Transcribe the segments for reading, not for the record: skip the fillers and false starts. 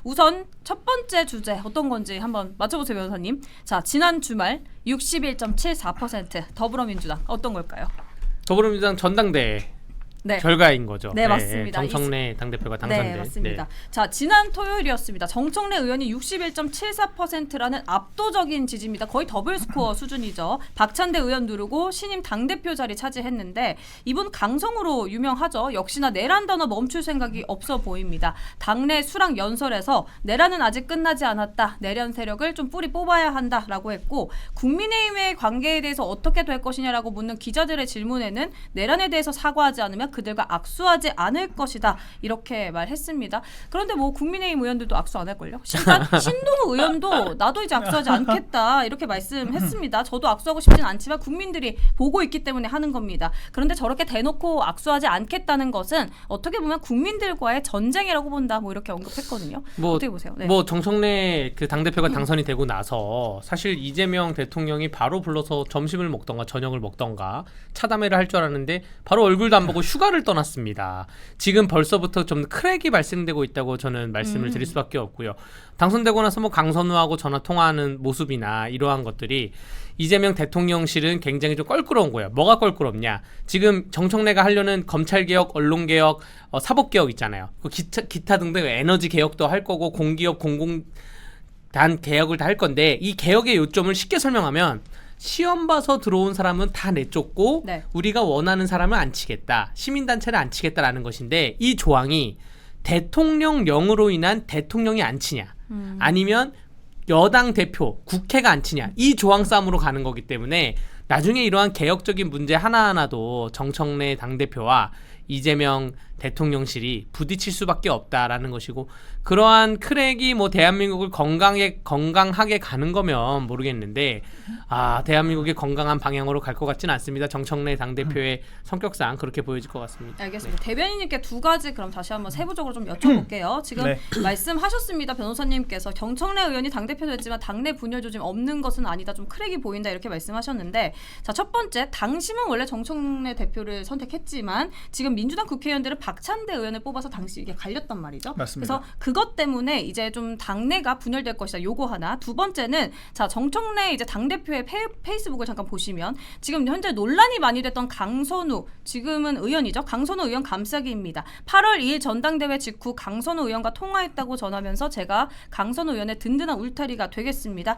우선 첫 번째 주제 어떤 건지 한번 맞춰보세요, 변호사님. 자, 지난 주말 61.74% 더불어민주당 어떤 걸까요? 더불어민주당 전당대회 네. 결과인 거죠. 네, 맞습니다. 정청래 당대표가 당선된. 네, 맞습니다. 자, 지난 토요일이었습니다. 정청래 의원이 61.74%라는 압도적인 지지입니다. 거의 더블 스코어 수준이죠. 박찬대 의원 누르고 신임 당대표 자리 차지했는데 이분 강성으로 유명하죠. 역시나 내란 단어 멈출 생각이 없어 보입니다. 당내 수락 연설에서 내란은 아직 끝나지 않았다. 내란 세력을 좀 뿌리 뽑아야 한다라고 했고 국민의힘의 관계에 대해서 어떻게 될 것이냐라고 묻는 기자들의 질문에는 내란에 대해서 사과하지 않으면 그들과 악수하지 않을 것이다 이렇게 말했습니다. 그런데 뭐 국민의힘 의원들도 악수 안 할걸요? 신동우 의원도 나도 이제 악수하지 않겠다 이렇게 말씀했습니다. 저도 악수하고 싶진 않지만 국민들이 보고 있기 때문에 하는 겁니다. 그런데 저렇게 대놓고 악수하지 않겠다는 것은 어떻게 보면 국민들과의 전쟁이라고 본다 뭐 이렇게 언급했거든요. 어떻게 보세요? 네. 뭐 정청래 그 당대표가 당선이 되고 나서 사실 이재명 대통령이 바로 불러서 점심을 먹던가 저녁을 먹던가 차담회를 할 줄 알았는데 바로 얼굴도 안 보고 휴가를 떠났습니다. 지금 벌써부터 좀 크랙이 발생되고 있다고 저는 말씀을 드릴 수밖에 없고요. 당선되고 나서 뭐 강선우하고 전화 통화하는 모습이나 이러한 것들이 이재명 대통령실은 굉장히 좀 껄끄러운 거예요. 뭐가 껄끄럽냐? 지금 정청래가 하려는 검찰개혁, 언론개혁, 사법개혁 있잖아요. 기타 등등 에너지 개혁도 할 거고 공기업, 공공단 개혁을 다 할 건데 이 개혁의 요점을 쉽게 설명하면 시험 봐서 들어온 사람은 다 내쫓고 네. 우리가 원하는 사람은 안 치겠다. 시민단체를 안 치겠다라는 것인데 이 조항이 대통령령으로 인한 대통령이 안 치냐 아니면 여당 대표, 국회가 안 치냐 이 조항 싸움으로 가는 거기 때문에 나중에 이러한 개혁적인 문제 하나하나도 정청래 당대표와 이재명 대통령실이 부딪힐 수밖에 없다라는 것이고 그러한 크랙이 뭐 대한민국을 건강하게 가는 거면 모르겠는데 대한민국이 건강한 방향으로 갈 것 같지는 않습니다. 정청래 당대표의 성격상 그렇게 보여질 것 같습니다. 알겠습니다. 대변인님께 두 가지 그럼 다시 한번 세부적으로 좀 여쭤볼게요. 지금 네. 말씀하셨습니다. 변호사님께서 정청래 의원이 당대표도 했지만 당내 분열 조짐 없는 것은 아니다. 좀 크랙이 보인다 이렇게 말씀하셨는데 자, 첫 번째 당심은 원래 정청래 대표를 선택했지만 지금 민주당 국회의원들은 박찬대 의원을 뽑아서 당시 이게 갈렸단 말이죠. 맞습니다. 그래서 그것 때문에 이제 좀 당내가 분열될 것이다. 요거 하나. 두 번째는 자, 정청래 이제 당대표의 페이스북을 잠깐 보시면 지금 현재 논란이 많이 됐던 강선우 지금은 의원이죠. 강선우 의원 감싸기입니다. 8월 2일 전당대회 직후 강선우 의원과 통화했다고 전하면서 제가 강선우 의원의 든든한 울타리가 되겠습니다.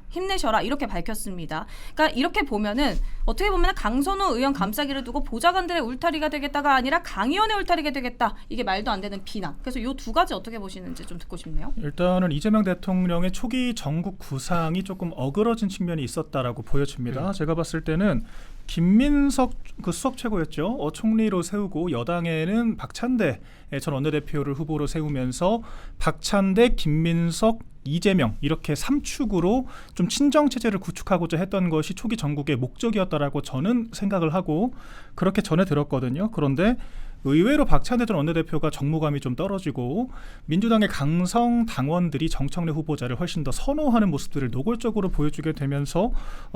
힘내셔라 이렇게 밝혔습니다. 그러니까 이렇게 보면은 어떻게 보면 강선우 의원 감싸기를 두고 보좌관들의 울타리가 되겠다가 아니라 강 의원의 울타리가 되겠다. 이게 말도 안 되는 비난. 그래서 이 두 가지 어떻게 보시는지 좀 듣고 싶네요. 일단은 이재명 대통령의 초기 전국 구상이 조금 어그러진 측면이 있었다라고 보여집니다. 제가 봤을 때는 김민석 그 수석 최고였죠. 총리로 세우고 여당에는 박찬대 전 원내대표를 후보로 세우면서 박찬대, 김민석, 이재명 이렇게 3축으로 좀 친정 체제를 구축하고자 했던 것이 초기 전국의 목적이었다라고 저는 생각을 하고 그렇게 전해 들었거든요. 그런데 의외로 박찬대 전 원내대표가 정무감이 좀 떨어지고 민주당의 강성 당원들이 정청래 후보자를 훨씬 더 선호하는 모습들을 노골적으로 보여주게 되면서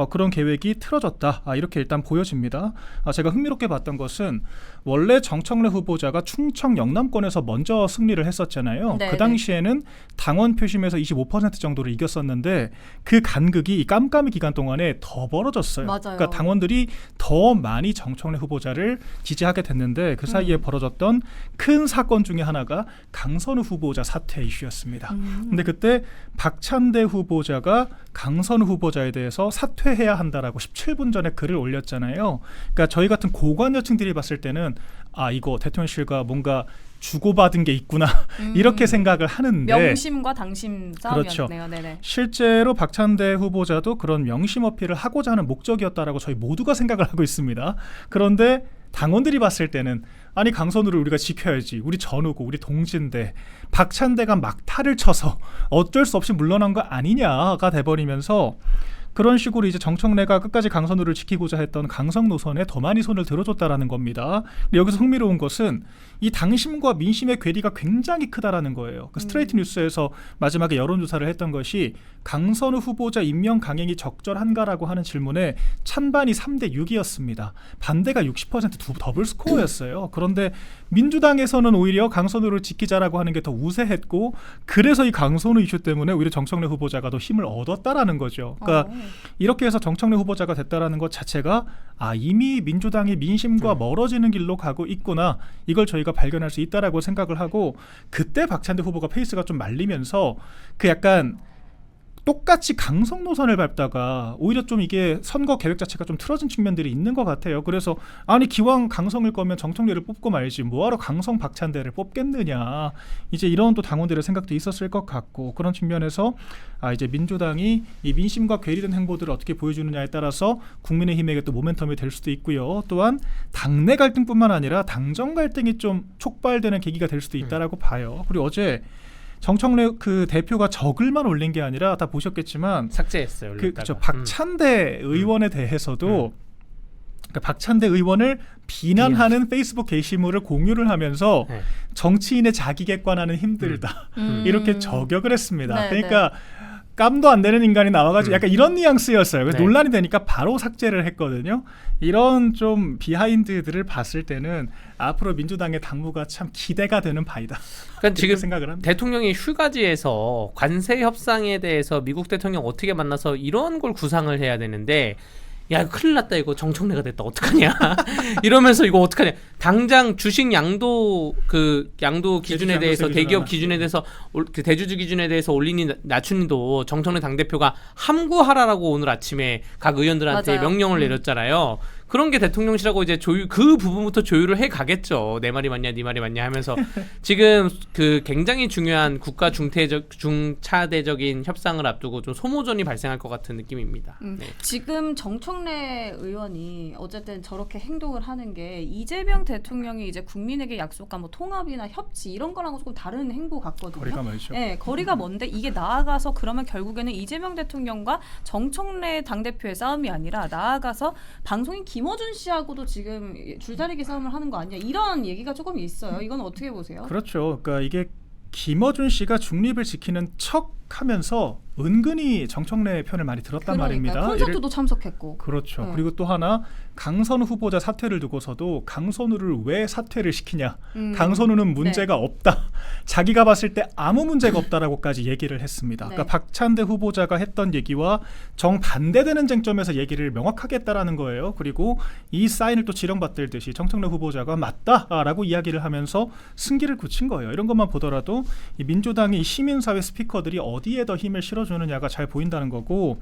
그런 계획이 틀어졌다. 이렇게 일단 보여집니다. 제가 흥미롭게 봤던 것은 원래 정청래 후보자가 충청 영남권에서 먼저 승리를 했었잖아요. 네, 그 당시에는 당원 표심에서 25% 정도를 이겼었는데 그 간극이 이 깜깜이 기간 동안에 더 벌어졌어요. 맞아요. 그러니까 당원들이 더 많이 정청래 후보자를 지지하게 됐는데 그 사이에 벌어졌던 큰 사건 중에 하나가 강선우 후보자 사퇴 이슈였습니다. 근데 그때 박찬대 후보자가 강선우 후보자에 대해서 사퇴해야 한다라고 17분 전에 글을 올렸잖아요. 그러니까 저희 같은 고관 여층들이 봤을 때는 이거 대통령실과 뭔가 주고받은 게 있구나 이렇게 생각을 하는데 명심과 당심 싸움이었네요. 그렇죠. 네네. 실제로 박찬대 후보자도 그런 명심 어필을 하고자 하는 목적이었다라고 저희 모두가 생각을 하고 있습니다. 그런데 당원들이 봤을 때는 아니 강선우를 우리가 지켜야지. 우리 전우고 우리 동지인데 박찬대가 막타를 쳐서 어쩔 수 없이 물러난 거 아니냐가 돼버리면서 그런 식으로 이제 정청래가 끝까지 강선우를 지키고자 했던 강성 노선에 더 많이 손을 들어줬다라는 겁니다. 근데 여기서 흥미로운 것은 이 당심과 민심의 괴리가 굉장히 크다라는 거예요. 그 스트레이트 뉴스에서 마지막에 여론조사를 했던 것이 강선우 후보자 임명 강행이 적절한가라고 하는 질문에 찬반이 3대 6이었습니다. 반대가 60% 더블 스코어였어요. 그런데 민주당에서는 오히려 강선우를 지키자라고 하는 게 더 우세했고, 그래서 이 강선우 이슈 때문에 오히려 정청래 후보자가 더 힘을 얻었다라는 거죠. 그러니까 이렇게 해서 정청래 후보자가 됐다라는 것 자체가 이미 민주당이 민심과 멀어지는 길로 가고 있구나, 이걸 저희가 발견할 수 있다라고 생각을 하고, 그때 박찬대 후보가 페이스가 좀 말리면서 그 약간 똑같이 강성 노선을 밟다가 오히려 좀 이게 선거 계획 자체가 좀 틀어진 측면들이 있는 것 같아요. 그래서 아니 기왕 강성일 거면 정청래를 뽑고 말지 뭐하러 강성 박찬대를 뽑겠느냐, 이제 이런 또 당원들의 생각도 있었을 것 같고, 그런 측면에서 이제 민주당이 이 민심과 괴리된 행보들을 어떻게 보여주느냐에 따라서 국민의힘에게 또 모멘텀이 될 수도 있고요. 또한 당내 갈등뿐만 아니라 당정 갈등이 좀 촉발되는 계기가 될 수도 있다라고 봐요. 그리고 어제 정청래 그 대표가 적을만 올린 게 아니라 다 보셨겠지만 삭제했어요. 그렇죠. 박찬대 의원에 대해서도 그러니까 박찬대 의원을 비난하는 페이스북 게시물을 공유를 하면서 네. 정치인의 자기 객관화는 힘들다 이렇게 저격을 했습니다. 네, 그러니까 깜도 안 되는 인간이 나와가지고 약간 이런 뉘앙스였어요. 그래서 네. 논란이 되니까 바로 삭제를 했거든요. 이런 좀 비하인드들을 봤을 때는 앞으로 민주당의 당무가 참 기대가 되는 바이다. 그러니까 지금 생각을 합니다. 대통령이 휴가지에서 관세 협상에 대해서 미국 대통령 어떻게 만나서 이런 걸 구상을 해야 되는데, 야 큰일 났다, 이거 정청래가 됐다, 어떡하냐 이러면서 이거 어떡하냐, 당장 주식 양도 기준에 대해서, 대기업 기준에 대해서, 그 대주주 기준에 대해서 올리니 낮추니도 정청래 당대표가 함구하라라고 오늘 아침에 각 의원들한테 맞아요. 명령을 내렸잖아요. 그런 게 대통령실하고 이제 그 부분부터 조율을 해 가겠죠. 내 말이 맞냐, 네 말이 맞냐 하면서 지금 그 굉장히 중요한 국가 중차대적인 협상을 앞두고 좀 소모전이 발생할 것 같은 느낌입니다. 네. 지금 정청래 의원이 어쨌든 저렇게 행동을 하는 게 이재명 대통령이 이제 국민에게 약속한 뭐 통합이나 협치 이런 거랑은 조금 다른 행보 같거든요. 거리가 멀죠. 네, 거리가 먼데 이게 나아가서 그러면 결국에는 이재명 대통령과 정청래 당대표의 싸움이 아니라 나아가서 방송인 김어준 씨하고도 지금 줄다리기 싸움을 하는 거 아니냐, 이런 얘기가 조금 있어요. 이건 어떻게 보세요? 그렇죠. 그러니까 이게 김어준 씨가 중립을 지키는 척하면서 은근히 정청래 편을 많이 들었단 말입니다. 콘서트도 참석했고. 그렇죠. 네. 그리고 또 하나 강선우 후보자 사퇴를 두고서도 강선우를 왜 사퇴를 시키냐, 강선우는 문제가 없다, 자기가 봤을 때 아무 문제가 없다라고까지 얘기를 했습니다. 네. 그러니까 박찬대 후보자가 했던 얘기와 정반대되는 쟁점에서 얘기를 명확하게 했다라는 거예요. 그리고 이 사인을 또 지령받들듯이 정청래 후보자가 맞다라고 이야기를 하면서 승기를 굳힌 거예요. 이런 것만 보더라도 이 민주당의 시민사회 스피커들이 어디에 더 힘을 실어주느냐가 잘 보인다는 거고,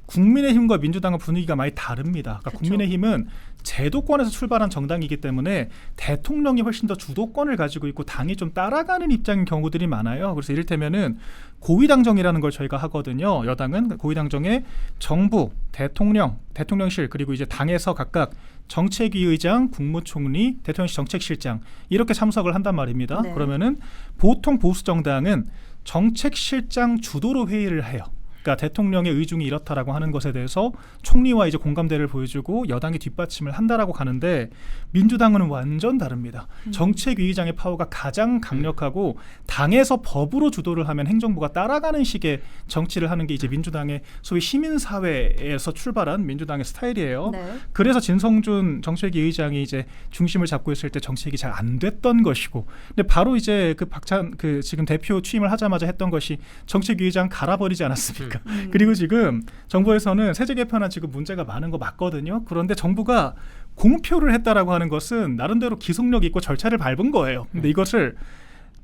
국민의힘과 민주당은 분위기가 많이 다릅니다. 그러니까 국민의힘은 제도권에서 출발한 정당이기 때문에 대통령이 훨씬 더 주도권을 가지고 있고 당이 좀 따라가는 입장인 경우들이 많아요. 그래서 이를테면은 고위당정이라는 걸 저희가 하거든요. 여당은 고위당정에 정부, 대통령실, 그리고 이제 당에서 각각 정책위의장, 국무총리, 대통령실 정책실장 이렇게 참석을 한단 말입니다. 네. 그러면은 보통 보수 정당은 정책실장 주도로 회의를 해요. 그러니까 대통령의 의중이 이렇다라고 하는 것에 대해서 총리와 이제 공감대를 보여주고 여당이 뒷받침을 한다라고 가는데, 민주당은 완전 다릅니다. 정책위의장의 파워가 가장 강력하고 당에서 법으로 주도를 하면 행정부가 따라가는 식의 정치를 하는 게 이제 민주당의 소위 시민사회에서 출발한 민주당의 스타일이에요. 네. 그래서 진성준 정책위의장이 이제 중심을 잡고 있을 때 정책이 잘 안 됐던 것이고, 근데 바로 이제 그 지금 대표 취임을 하자마자 했던 것이 정책위의장 갈아버리지 않았습니까? 그리고 지금 정부에서는 세제 개편안 지금 문제가 많은 거 맞거든요. 그런데 정부가 공표를 했다라고 하는 것은 나름대로 기속력 있고 절차를 밟은 거예요. 근데 이것을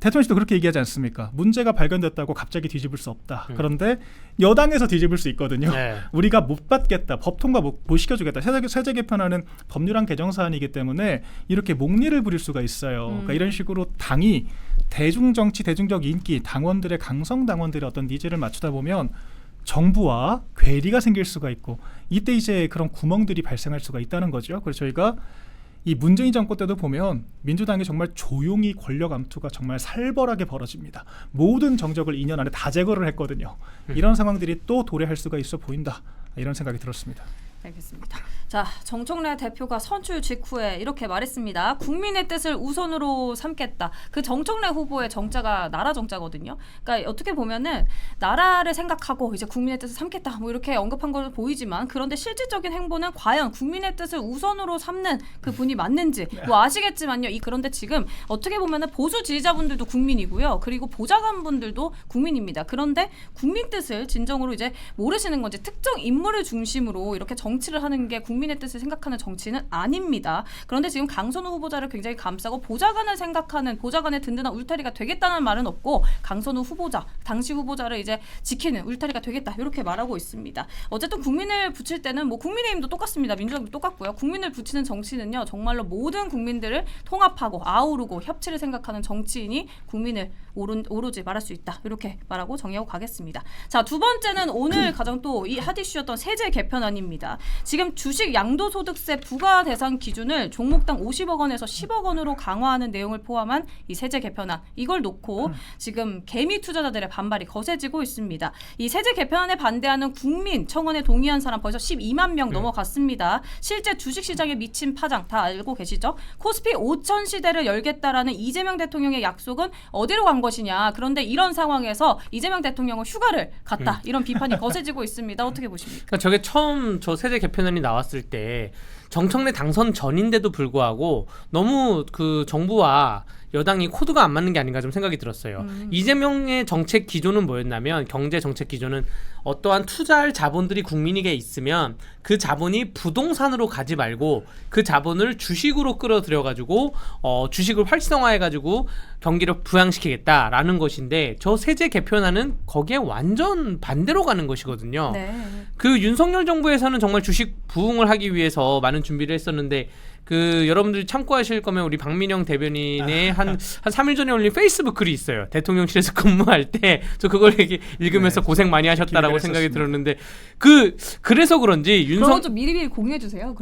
대통령실도 그렇게 얘기하지 않습니까? 문제가 발견됐다고 갑자기 뒤집을 수 없다. 그런데 여당에서 뒤집을 수 있거든요. 네. 우리가 못 받겠다, 법 통과 못 시켜주겠다. 세제 개편안은 법률안 개정 사안이기 때문에 이렇게 목리를 부릴 수가 있어요. 그러니까 이런 식으로 당이 대중정치, 대중적 인기, 당원들의 강성 당원들의 어떤 니즈를 맞추다 보면 정부와 괴리가 생길 수가 있고, 이때 이제 그런 구멍들이 발생할 수가 있다는 거죠. 그래서 저희가 이 문재인 정권 때도 보면 민주당이 정말 조용히 권력 암투가 정말 살벌하게 벌어집니다. 모든 정적을 2년 안에 다 제거를 했거든요. 이런 상황들이 또 도래할 수가 있어 보인다. 이런 생각이 들었습니다. 알겠습니다. 자, 정청래 대표가 선출 직후에 이렇게 말했습니다. 국민의 뜻을 우선으로 삼겠다. 그 정청래 후보의 정자가 나라 정자거든요. 그러니까 어떻게 보면은 나라를 생각하고 이제 국민의 뜻을 삼겠다. 뭐 이렇게 언급한 걸로 보이지만 그런데 실질적인 행보는 과연 국민의 뜻을 우선으로 삼는 그 분이 맞는지 뭐 아시겠지만요. 그런데 지금 어떻게 보면은 보수 지지자분들도 국민이고요. 그리고 보좌관분들도 국민입니다. 그런데 국민 뜻을 진정으로 이제 모르시는 건지 특정 인물을 중심으로 이렇게 정치를 하는 게 국민의 뜻을 생각하는 정치는 아닙니다. 그런데 지금 강선우 후보자를 굉장히 감싸고 보좌관을 생각하는 보좌관의 든든한 울타리가 되겠다는 말은 없고 강선우 후보자, 당시 후보자를 이제 지키는 울타리가 되겠다 이렇게 말하고 있습니다. 어쨌든 국민을 붙일 때는 뭐 국민의힘도 똑같습니다. 민주당도 똑같고요. 국민을 붙이는 정치는요 정말로 모든 국민들을 통합하고 아우르고 협치를 생각하는 정치인이 국민을 오로지 말할 수 있다 이렇게 말하고 정리하고 가겠습니다. 자, 두 번째는 오늘 가장 또 이 핫 이슈였던 세제 개편안입니다. 지금 주식 양도소득세 부과 대상 기준을 종목당 50억 원에서 10억 원으로 강화하는 내용을 포함한 이 세제 개편안 이걸 놓고 지금 개미 투자자들의 반발이 거세지고 있습니다. 이 세제 개편안에 반대하는 국민 청원에 동의한 사람 벌써 12만 명 넘어갔습니다. 실제 주식시장에 미친 파장 다 알고 계시죠? 코스피 5천 시대를 열겠다라는 이재명 대통령의 약속은 어디로 간 것이냐. 그런데 이런 상황에서 이재명 대통령은 휴가를 갔다. 이런 비판이 거세지고 있습니다. 어떻게 보십니까? 그러니까 저게 처음 저 세제 개편안이 나왔을 때 정청래 당선 전인데도 불구하고 너무 그 정부와 여당이 코드가 안 맞는 게 아닌가 좀 생각이 들었어요. 이재명의 정책 기조는 뭐였냐면 경제 정책 기조는 어떠한 투자할 자본들이 국민에게 있으면 그 자본이 부동산으로 가지 말고 그 자본을 주식으로 끌어들여가지고 주식을 활성화해가지고 경기를 부양시키겠다라는 것인데 저 세제 개편안은 거기에 완전 반대로 가는 것이거든요. 네. 그 윤석열 정부에서는 정말 주식 부흥을 하기 위해서 많은 준비를 했었는데 그 여러분들이 참고하실 거면 우리 박민영 대변인의 한 3일 전에 올린 페이스북 글이 있어요. 대통령실에서 근무할 때 저 그걸 읽으면서 네, 고생 많이 하셨다라고 생각이 했었습니다. 들었는데 그래서 그런지 그런 거 좀 미리 공유해 주세요.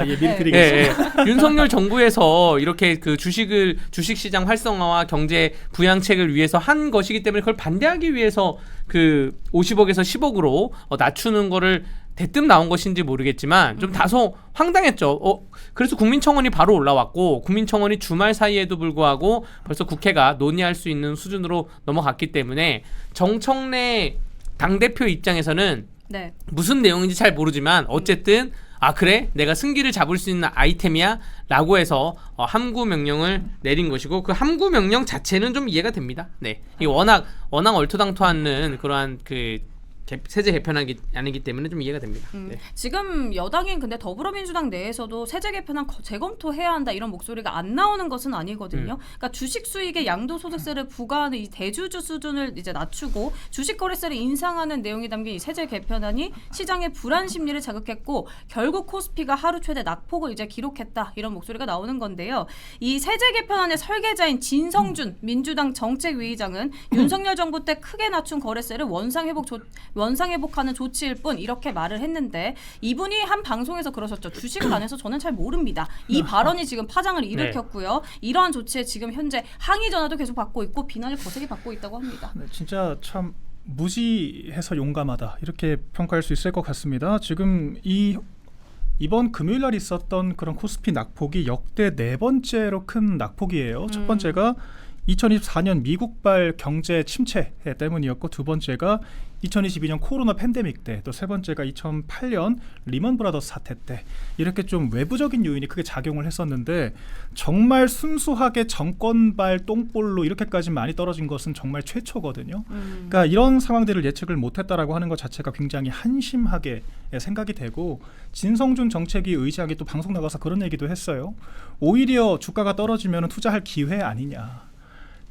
예, 미리 네. 드리겠습니다. 윤석열 정부에서 이렇게 그 주식시장 활성화와 경제 부양책을 위해서 한 것이기 때문에 그걸 반대하기 위해서 그 50억에서 10억으로 낮추는 거를 대뜸 나온 것인지 모르겠지만 좀 다소 황당했죠. 그래서 국민청원이 바로 올라왔고 국민청원이 주말 사이에도 불구하고 벌써 국회가 논의할 수 있는 수준으로 넘어갔기 때문에 정청래 당대표 입장에서는 네. 무슨 내용인지 잘 모르지만 어쨌든 그래? 내가 승기를 잡을 수 있는 아이템이야? 라고 해서 함구 명령을 내린 것이고 그 함구 명령 자체는 좀 이해가 됩니다. 네. 이게 워낙 얼토당토하는 그러한 그 세제 개편안이 아니기 때문에 좀 이해가 됩니다. 네. 지금 여당인 근데 더불어민주당 내에서도 세제 개편안 재검토해야 한다 이런 목소리가 안 나오는 것은 아니거든요. 그러니까 주식 수익에 양도소득세를 부과하는 이 대주주 수준을 이제 낮추고 주식 거래세를 인상하는 내용이 담긴 이 세제 개편안이 시장의 불안 심리를 자극했고 결국 코스피가 하루 최대 낙폭을 이제 기록했다 이런 목소리가 나오는 건데요. 이 세제 개편안의 설계자인 진성준 민주당 정책위의장은 윤석열 정부 때 크게 낮춘 거래세를 원상회복하는 조치일 뿐 이렇게 말을 했는데 이분이 한 방송에서 그러셨죠. 주식을 안 해서 저는 잘 모릅니다. 이 발언이 지금 파장을 일으켰고요. 이러한 조치에 지금 현재 항의 전화도 계속 받고 있고 비난을 거세게 받고 있다고 합니다. 네, 진짜 참 무지해서 용감하다 이렇게 평가할 수 있을 것 같습니다. 지금 이번 금요일 날 있었던 그런 코스피 낙폭이 역대 4번째로 큰 낙폭이에요. 첫 번째가 2024년 미국발 경제 침체 때문이었고 두 번째가 2022년 코로나 팬데믹 때 또 세 번째가 2008년 리먼 브라더스 사태 때 이렇게 좀 외부적인 요인이 크게 작용을 했었는데 정말 순수하게 정권발 똥볼로 이렇게까지 많이 떨어진 것은 정말 최초거든요. 그러니까 이런 상황들을 예측을 못했다라고 하는 것 자체가 굉장히 한심하게 생각이 되고 진성준 정책위 의장이 또 방송 나가서 그런 얘기도 했어요. 오히려 주가가 떨어지면 투자할 기회 아니냐.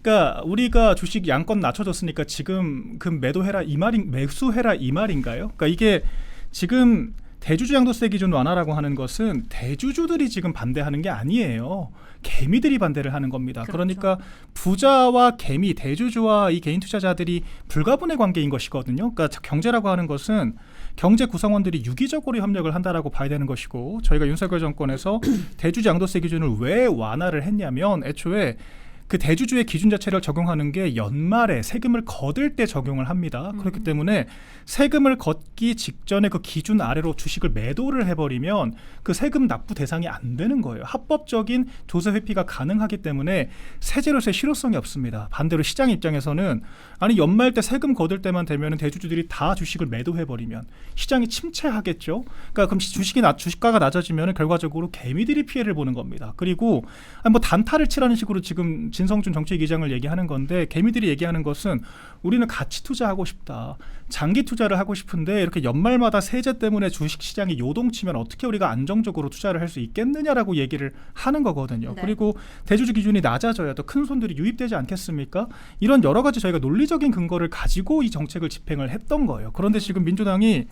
그러니까 우리가 주식 양권 낮춰줬으니까 지금 그 매수해라 이 말인가요? 그러니까 이게 지금 대주주 양도세 기준 완화라고 하는 것은 대주주들이 지금 반대하는 게 아니에요. 개미들이 반대를 하는 겁니다. 그렇죠. 그러니까 부자와 개미, 대주주와 이 개인 투자자들이 불가분의 관계인 것이거든요. 그러니까 경제라고 하는 것은 경제 구성원들이 유기적으로 협력을 한다라고 봐야 되는 것이고 저희가 윤석열 정권에서 대주주 양도세 기준을 왜 완화를 했냐면 애초에 그 대주주의 기준 자체를 적용하는 게 연말에 세금을 거둘 때 적용을 합니다. 그렇기 때문에 세금을 걷기 직전에 그 기준 아래로 주식을 매도를 해버리면 그 세금 납부 대상이 안 되는 거예요. 합법적인 조세 회피가 가능하기 때문에 세제로서의 실효성이 없습니다. 반대로 시장 입장에서는 아니 연말 때 세금 거둘 때만 되면 대주주들이 다 주식을 매도해버리면 시장이 침체하겠죠. 그러니까 그럼 주식가가 낮아지면 결과적으로 개미들이 피해를 보는 겁니다. 그리고 뭐 단타를 치라는 식으로 지금 진성준 정책위의장을 얘기하는 건데 개미들이 얘기하는 것은 우리는 가치 투자하고 싶다. 장기 투자를 하고 싶은데 이렇게 연말마다 세제 때문에 주식시장이 요동치면 어떻게 우리가 안정적으로 투자를 할 수 있겠느냐라고 얘기를 하는 거거든요. 네. 그리고 대주주 기준이 낮아져야 더 큰 손들이 유입되지 않겠습니까? 이런 여러 가지 저희가 논리적인 근거를 가지고 이 정책을 집행을 했던 거예요. 그런데 지금 민주당이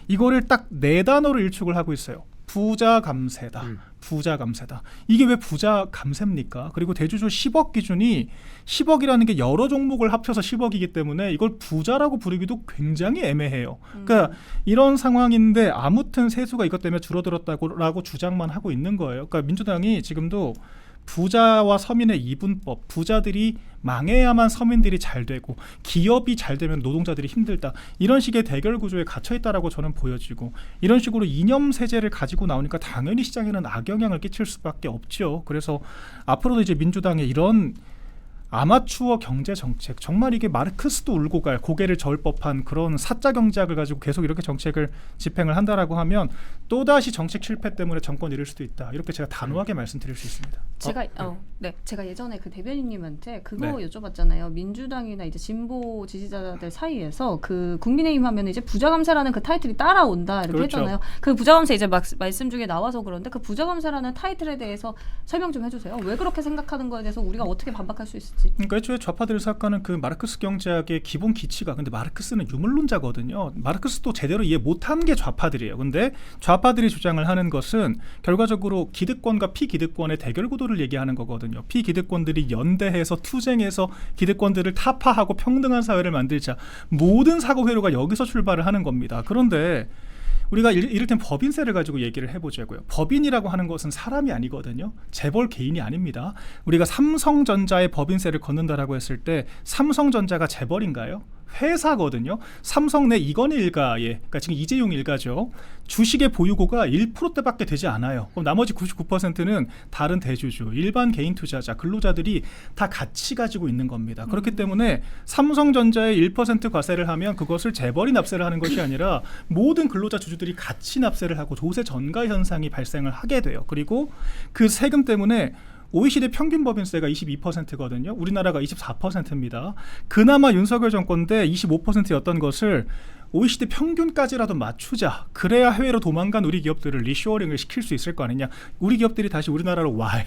이거를 딱 네 단어로 일축을 하고 있어요. 부자 감세다. 부자 감세다. 이게 왜 부자 감세입니까? 그리고 대주주 10억 기준이 10억이라는 게 여러 종목을 합쳐서 10억이기 때문에 이걸 부자라고 부르기도 굉장히 애매해요. 그러니까 이런 상황인데 아무튼 세수가 이것 때문에 줄어들었다고 주장만 하고 있는 거예요. 그러니까 민주당이 지금도 부자와 서민의 이분법, 부자들이 망해야만 서민들이 잘 되고 기업이 잘 되면 노동자들이 힘들다. 이런 식의 대결 구조에 갇혀 있다라고 저는 보여지고 이런 식으로 이념 세제를 가지고 나오니까 당연히 시장에는 악영향을 끼칠 수밖에 없죠. 그래서 앞으로도 이제 민주당의 이런 아마추어 경제 정책, 정말 이게 마르크스도 울고 갈 고개를 저을 법한 그런 사자 경제학을 가지고 계속 이렇게 정책을 집행을 한다라고 하면 또다시 정책 실패 때문에 정권 잃을 수도 있다. 이렇게 제가 단호하게 말씀드릴 수 있습니다. 제가 예전에 그 대변인님한테 그거 네. 여쭤봤잖아요. 민주당이나 이제 진보 지지자들 사이에서 그 국민의힘 하면 이제 부자감세라는 그 타이틀이 따라온다 이렇게 그렇죠. 했잖아요. 그 부자감세 이제 말씀 중에 나와서 그런데 그 부자감세라는 타이틀에 대해서 설명 좀 해주세요. 왜 그렇게 생각하는 거에 대해서 우리가 어떻게 반박할 수 있을지. 그러니까 애초에 좌파들이 생각하는 그 마르크스 경제학의 기본 기치가 근데 마르크스는 유물론자거든요. 마르크스도 제대로 이해 못한 게 좌파들이에요. 근데 좌파들이 주장을 하는 것은 결과적으로 기득권과 피기득권의 대결 구도를 얘기하는 거거든요. 피기득권들이 연대해서 투쟁해서 기득권들을 타파하고 평등한 사회를 만들자. 모든 사고 회로가 여기서 출발을 하는 겁니다. 그런데 우리가 이를테면 법인세를 가지고 얘기를 해보자고요. 법인이라고 하는 것은 사람이 아니거든요. 재벌 개인이 아닙니다. 우리가 삼성전자의 법인세를 걷는다라고 했을 때 삼성전자가 재벌인가요? 회사거든요. 삼성 내 이건희 일가의, 그러니까 지금 이재용 일가죠. 주식의 보유고가 1%대밖에 되지 않아요. 그럼 나머지 99%는 다른 대주주, 일반 개인 투자자, 근로자들이 다 같이 가지고 있는 겁니다. 그렇기 때문에 삼성전자에 1% 과세를 하면 그것을 재벌이 납세를 하는 것이 아니라 모든 근로자 주주들이 같이 납세를 하고 조세 전가 현상이 발생을 하게 돼요. 그리고 그 세금 때문에 OECD 평균 법인세가 22%거든요. 우리나라가 24%입니다. 그나마 윤석열 정권 때 25%였던 것을 OECD 평균까지라도 맞추자. 그래야 해외로 도망간 우리 기업들을 리쇼어링을 시킬 수 있을 거 아니냐. 우리 기업들이 다시 우리나라로 와야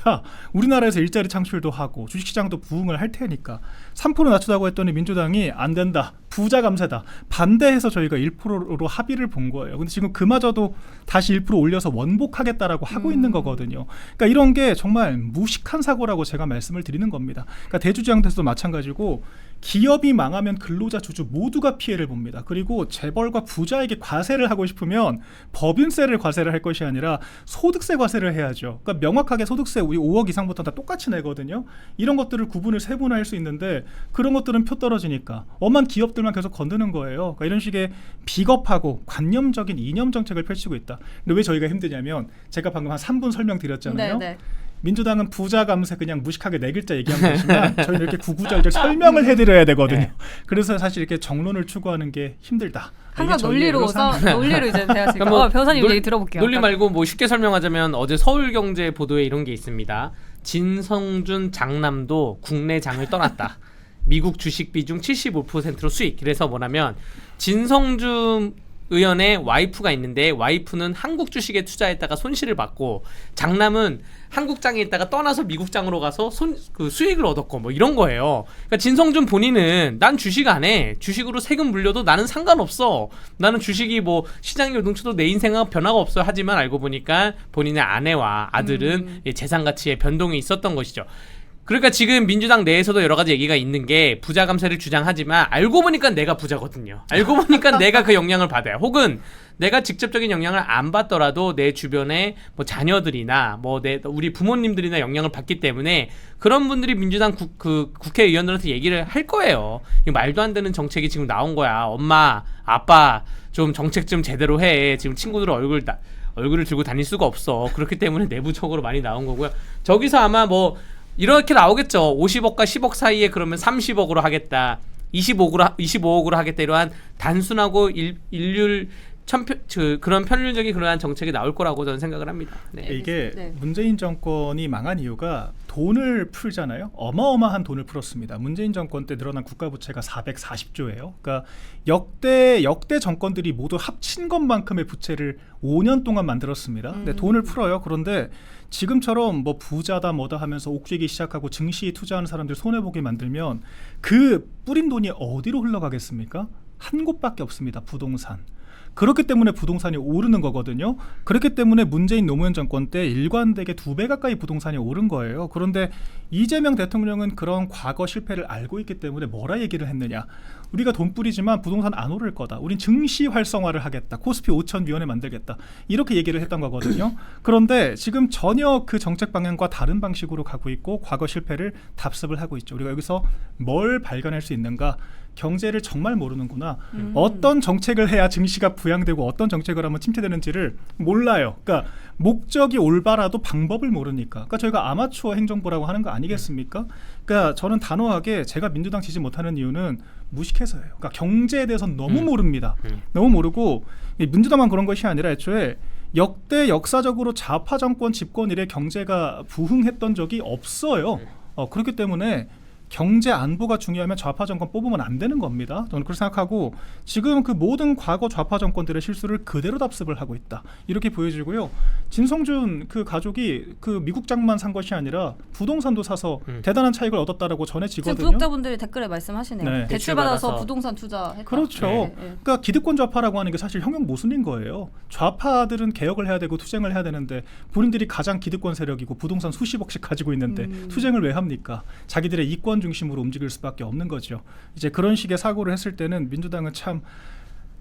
우리나라에서 일자리 창출도 하고 주식시장도 부흥을 할 테니까 3% 낮추다고 했더니 민주당이 안 된다. 부자 감세다. 반대해서 저희가 1%로 합의를 본 거예요. 근데 지금 그마저도 다시 1% 올려서 원복하겠다라고 하고 있는 거거든요. 그러니까 이런 게 정말 무식한 사고라고 제가 말씀을 드리는 겁니다. 그러니까 대주주한테서도 마찬가지고 기업이 망하면 근로자 주주 모두가 피해를 봅니다. 그리고 재벌과 부자에게 과세를 하고 싶으면 법인세를 과세를 할 것이 아니라 소득세 과세를 해야죠. 그러니까 명확하게 소득세 우리 5억 이상부터 다 똑같이 내거든요. 이런 것들을 구분을 세분화할 수 있는데 그런 것들은 표 떨어지니까 엄한 기업들만 계속 건드는 거예요. 그러니까 이런 식의 비겁하고 관념적인 이념 정책을 펼치고 있다. 근데 왜 저희가 힘드냐면 제가 방금 한 3분 설명드렸잖아요. 네. 민주당은 부자 감세 그냥 무식하게 네 글자 얘기한 것이지만 저희는 이렇게 구구절절 설명을 해드려야 되거든요. 네. 그래서 사실 이렇게 정론을 추구하는 게 힘들다. 항상 이게 저희의 논리로 이제 대하시니까 그러니까 뭐 변호사님 얘기 들어볼게요. 논리 말고 뭐 쉽게 설명하자면 어제 서울경제 보도에 이런 게 있습니다. 진성준 장남도 국내 장을 떠났다. 미국 주식 비중 75%로 수익. 그래서 뭐냐면 진성준 의원의 와이프가 있는데 와이프는 한국 주식에 투자했다가 손실을 받고 장남은 한국장에 있다가 떠나서 미국장으로 가서 그 수익을 얻었고 뭐 이런 거예요. 그러니까 진성준 본인은 난 주식 안 해. 주식으로 세금 물려도 나는 상관없어. 나는 주식이 뭐 시장이 요동쳐도 내 인생은 변화가 없어. 하지만 알고 보니까 본인의 아내와 아들은 재산 가치의 변동이 있었던 것이죠. 그러니까 지금 민주당 내에서도 여러 가지 얘기가 있는 게 부자 감세를 주장하지만 알고 보니까 내가 부자거든요. 알고 보니까 내가 그 영향을 받아요. 혹은 내가 직접적인 영향을 안 받더라도 내 주변에 뭐 자녀들이나 뭐 우리 부모님들이나 영향을 받기 때문에 그런 분들이 민주당 국회의원들한테 얘기를 할 거예요. 이거 말도 안 되는 정책이 지금 나온 거야. 엄마, 아빠 좀 정책 좀 제대로 해. 지금 친구들 얼굴을 들고 다닐 수가 없어. 그렇기 때문에 내부적으로 많이 나온 거고요. 저기서 아마 뭐 이렇게 나오겠죠. 50억과 10억 사이에 그러면 30억으로 하겠다. 25억으로 하겠다. 이러한 단순하고 일률 그런 편률적인 그러한 정책이 나올 거라고 저는 생각을 합니다. 네. 이게 네. 문재인 정권이 망한 이유가 돈을 풀잖아요. 어마어마한 돈을 풀었습니다. 문재인 정권 때 늘어난 국가 부채가 440조예요. 그러니까 역대 정권들이 모두 합친 것만큼의 부채를 5년 동안 만들었습니다. 근데 돈을 풀어요. 그런데 지금처럼 뭐 부자다 뭐다 하면서 옥죄기 시작하고 증시에 투자하는 사람들 손해보게 만들면 그 뿌린 돈이 어디로 흘러가겠습니까? 한 곳밖에 없습니다. 부동산. 그렇기 때문에 부동산이 오르는 거거든요. 그렇기 때문에 문재인 노무현 정권 때 일관되게 2배 가까이 부동산이 오른 거예요. 그런데 이재명 대통령은 그런 과거 실패를 알고 있기 때문에 뭐라 얘기를 했느냐. 우리가 돈 뿌리지만 부동산 안 오를 거다. 우린 증시 활성화를 하겠다. 코스피 5,000위원회 만들겠다. 이렇게 얘기를 했던 거거든요. 그런데 지금 전혀 그 정책 방향과 다른 방식으로 가고 있고 과거 실패를 답습을 하고 있죠. 우리가 여기서 뭘 발견할 수 있는가? 경제를 정말 모르는구나. 어떤 정책을 해야 증시가 부양되고 어떤 정책을 하면 침체되는지를 몰라요. 그러니까 목적이 올바라도 방법을 모르니까. 그러니까 저희가 아마추어 행정부라고 하는 거 아니겠습니까? 그러니까 저는 단호하게 제가 민주당 지지 못하는 이유는 무식해서예요. 그러니까 경제에 대해서 너무 모릅니다. 너무 모르고 민주당만 그런 것이 아니라 애초에 역대 역사적으로 좌파 정권 집권 이래 경제가 부흥했던 적이 없어요. 그렇기 때문에 경제 안보가 중요하면 좌파 정권 뽑으면 안 되는 겁니다. 저는 그렇게 생각하고 지금 그 모든 과거 좌파 정권들의 실수를 그대로 답습을 하고 있다. 이렇게 보여지고요. 진성준 그 가족이 그 미국장만 산 것이 아니라 부동산도 사서 대단한 차익을 얻었다라고 지금 전해지거든요. 구독자분들이 댓글에 말씀하시네요. 네. 대출 받아서 부동산 투자했다. 그렇죠. 네. 그러니까 기득권 좌파라고 하는 게 사실 형용 모순인 거예요. 좌파들은 개혁을 해야 되고 투쟁을 해야 되는데 본인들이 가장 기득권 세력이고 부동산 수십억씩 가지고 있는데 투쟁을 왜 합니까? 자기들의 이권 중심으로 움직일 수밖에 없는 거죠. 이제 그런 식의 사고를 했을 때는 민주당은 참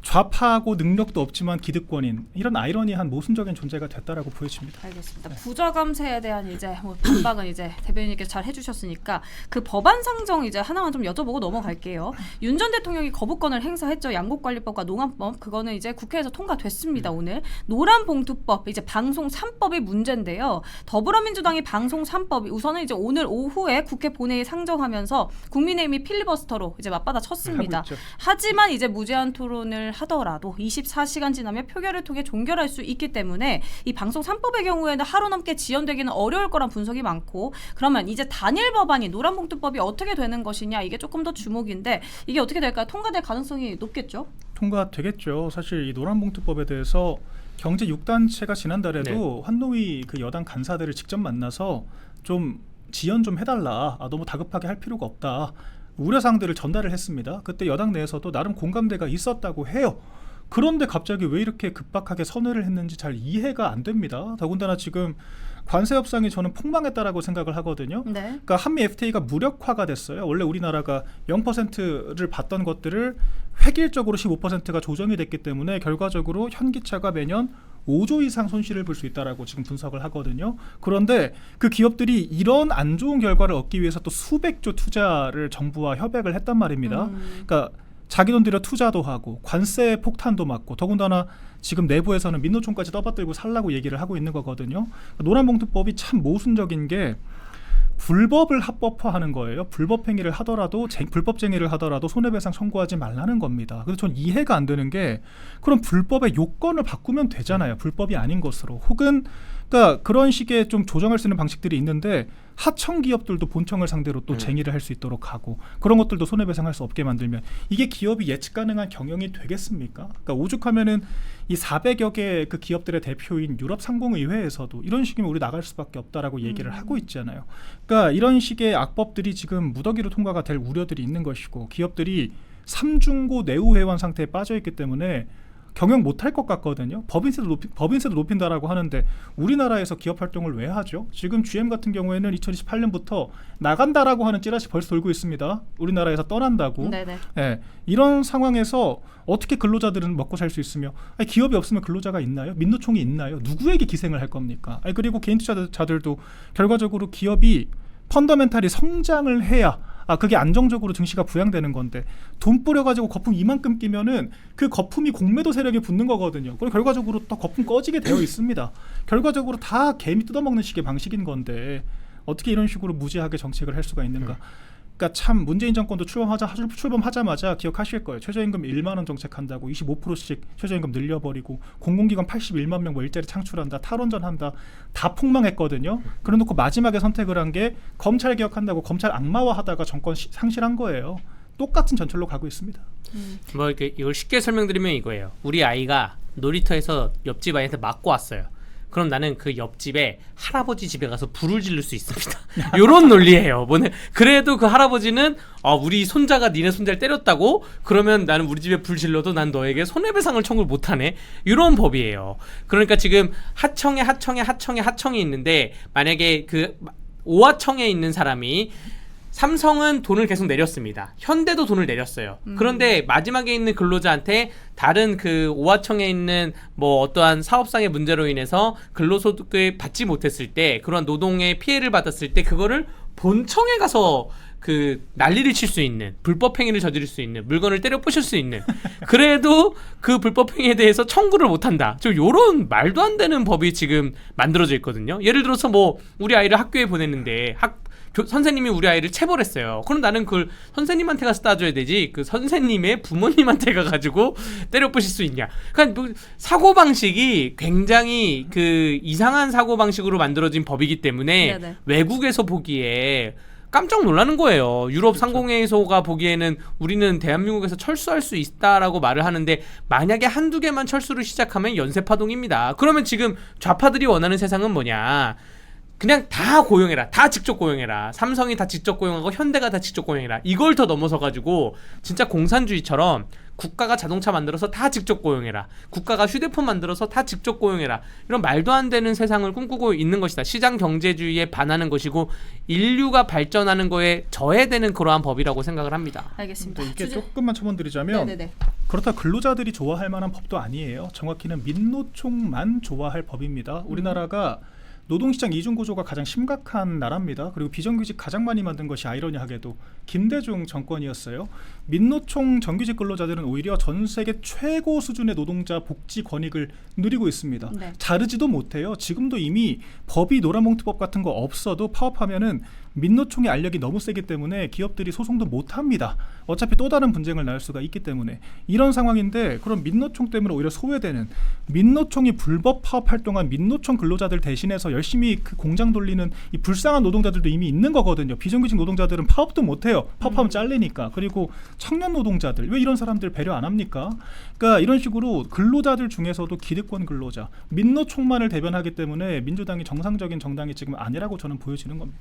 좌파하고 능력도 없지만 기득권인 이런 아이러니한 모순적인 존재가 됐다라고 보여집니다. 알겠습니다. 부자 감세에 대한 이제 뭐 반박은 이제 대변인께서 잘 해주셨으니까 그 법안 상정 이제 하나만 좀 여쭤보고 넘어갈게요. 윤 전 대통령이 거부권을 행사했죠. 양곡관리법과 농안법 그거는 이제 국회에서 통과됐습니다. 오늘 노란봉투법 이제 방송 3법이 문제인데요. 더불어민주당이 방송 3법 우선은 이제 오늘 오후에 국회 본회의 상정하면서 국민의힘이 필리버스터로 이제 맞받아 쳤습니다. 하지만 이제 무제한 토론을 하더라도 24시간 지나면 표결을 통해 종결할 수 있기 때문에 이 방송 3법의 경우에는 하루 넘게 지연되기는 어려울 거란 분석이 많고 그러면 이제 단일 법안이 노란봉투법이 어떻게 되는 것이냐 이게 조금 더 주목인데 이게 어떻게 될까요? 통과될 가능성이 높겠죠? 통과되겠죠. 사실 이 노란봉투법에 대해서 경제 6단체가 지난달에도 환노위 그 여당 간사들을 직접 만나서 좀 지연 좀 해달라. 너무 다급하게 할 필요가 없다. 우려사항들을 전달을 했습니다. 그때 여당 내에서도 나름 공감대가 있었다고 해요. 그런데 갑자기 왜 이렇게 급박하게 선회를 했는지 잘 이해가 안 됩니다. 더군다나 지금 관세 협상이 저는 폭망했다라고 생각을 하거든요. 네. 그러니까 한미 FTA가 무력화가 됐어요. 원래 우리나라가 0%를 받던 것들을 획일적으로 15%가 조정이 됐기 때문에 결과적으로 현기차가 매년 5조 이상 손실을 볼 수 있다라고 지금 분석을 하거든요. 그런데 그 기업들이 이런 안 좋은 결과를 얻기 위해서 또 수백조 투자를 정부와 협약을 했단 말입니다. 그러니까 자기 돈 들여 투자도 하고 관세 폭탄도 맞고 더군다나 지금 내부에서는 민노총까지 떠받들고 살라고 얘기를 하고 있는 거거든요. 노란봉투법이 참 모순적인 게 불법을 합법화하는 거예요. 불법행위를 하더라도 불법쟁이를 하더라도 손해배상 청구하지 말라는 겁니다. 그래서 전 이해가 안 되는 게 그럼 불법의 요건을 바꾸면 되잖아요. 불법이 아닌 것으로 혹은 그러니까 그런 식의 좀 조정할 수 있는 방식들이 있는데 하청 기업들도 본청을 상대로 또 쟁의를 할 수 있도록 하고 그런 것들도 손해배상할 수 없게 만들면 이게 기업이 예측 가능한 경영이 되겠습니까? 그러니까 오죽하면은 이 400여 개 그 기업들의 대표인 유럽 상공의회에서도 이런 식이면 우리 나갈 수밖에 없다라고 얘기를 하고 있잖아요. 그러니까 이런 식의 악법들이 지금 무더기로 통과가 될 우려들이 있는 것이고 기업들이 삼중고 내후 회원 상태에 빠져 있기 때문에 경영 못할 것 같거든요. 법인세도 높인다라고 하는데 우리나라에서 기업 활동을 왜 하죠? 지금 GM 같은 경우에는 2028년부터 나간다라고 하는 찌라시 벌써 돌고 있습니다. 우리나라에서 떠난다고. 네네. 예, 이런 상황에서 어떻게 근로자들은 먹고 살 수 있으며 아니, 기업이 없으면 근로자가 있나요? 민노총이 있나요? 누구에게 기생을 할 겁니까? 아니, 그리고 개인 투자자들도 결과적으로 기업이 펀더멘탈이 성장을 해야 그게 안정적으로 증시가 부양되는 건데 돈 뿌려가지고 거품 이만큼 끼면은 그 거품이 공매도 세력에 붙는 거거든요. 그리고 결과적으로 또 거품 꺼지게 되어 있습니다. 결과적으로 다 개미 뜯어먹는 식의 방식인 건데 어떻게 이런 식으로 무지하게 정책을 할 수가 있는가. 그러니까 참 문재인 정권도 출범하자마자 기억하실 거예요. 최저임금 1만 원 정책한다고 25%씩 최저임금 늘려버리고 공공기관 81만 명 뭐 일자리 창출한다, 탈원전한다, 다 폭망했거든요. 그래놓고 마지막에 선택을 한 게 검찰 개혁한다고 검찰 악마화하다가 정권 상실한 거예요. 똑같은 전철로 가고 있습니다. 뭐 이걸 쉽게 설명드리면 이거예요. 우리 아이가 놀이터에서 옆집 아이한테 맞고 왔어요. 그럼 나는 그 옆집에 할아버지 집에 가서 불을 지를 수 있습니다. 이런 논리예요. 뭐네. 그래도 그 할아버지는 우리 손자가 니네 손자를 때렸다고? 그러면 나는 우리 집에 불 질러도 난 너에게 손해배상을 청구를 못하네. 이런 법이에요. 그러니까 지금 하청에 있는데 만약에 그 오하청에 있는 사람이 삼성은 돈을 계속 내렸습니다. 현대도 돈을 내렸어요. 그런데 마지막에 있는 근로자한테 다른 그 오하청에 있는 뭐 어떠한 사업상의 문제로 인해서 근로소득을 받지 못했을 때 그런 노동의 피해를 받았을 때 그거를 본청에 가서 그 난리를 칠 수 있는 불법 행위를 저지를 수 있는 물건을 때려 부실 수 있는 그래도 그 불법 행위에 대해서 청구를 못한다. 좀 요런 말도 안 되는 법이 지금 만들어져 있거든요. 예를 들어서 뭐 우리 아이를 학교에 보냈는데 선생님이 우리 아이를 체벌했어요. 그럼 나는 그걸 선생님한테 가서 따져야 되지. 그 선생님의 부모님한테 가가지고 때려 부실 수 있냐. 그러니까 뭐 사고 방식이 굉장히 그 이상한 사고 방식으로 만들어진 법이기 때문에 네네. 외국에서 보기에 깜짝 놀라는 거예요. 유럽 상공회의소가 보기에는 우리는 대한민국에서 철수할 수 있다라고 말을 하는데 만약에 한두 개만 철수를 시작하면 연쇄파동입니다. 그러면 지금 좌파들이 원하는 세상은 뭐냐. 그냥 다 고용해라. 다 직접 고용해라. 삼성이 다 직접 고용하고 현대가 다 직접 고용해라. 이걸 더 넘어서가지고 진짜 공산주의처럼 국가가 자동차 만들어서 다 직접 고용해라. 국가가 휴대폰 만들어서 다 직접 고용해라. 이런 말도 안 되는 세상을 꿈꾸고 있는 것이다. 시장 경제주의에 반하는 것이고 인류가 발전하는 거에 저해되는 그러한 법이라고 생각을 합니다. 알겠습니다. 이게 조금만 첨언드리자면 네네네. 그렇다 근로자들이 좋아할 만한 법도 아니에요. 정확히는 민노총만 좋아할 법입니다. 우리나라가 노동시장 이중구조가 가장 심각한 나라입니다. 그리고 비정규직 가장 많이 만든 것이 아이러니하게도 김대중 정권이었어요. 민노총 정규직 근로자들은 오히려 전 세계 최고 수준의 노동자 복지 권익을 누리고 있습니다. 네. 자르지도 못해요. 지금도 이미 법이 노란봉투법 같은 거 없어도 파업하면은 민노총의 알력이 너무 세기 때문에 기업들이 소송도 못합니다. 어차피 또 다른 분쟁을 낳을 수가 있기 때문에 이런 상황인데 그럼 민노총 때문에 오히려 소외되는 민노총이 불법 파업 활동한 민노총 근로자들 대신해서 열심히 그 공장 돌리는 이 불쌍한 노동자들도 이미 있는 거거든요. 비정규직 노동자들은 파업도 못해요. 파업하면 잘리니까. 그리고 청년 노동자들 왜 이런 사람들 배려 안 합니까? 그러니까 이런 식으로 근로자들 중에서도 기득권 근로자 민노총만을 대변하기 때문에 민주당이 정상적인 정당이 지금 아니라고 저는 보여지는 겁니다.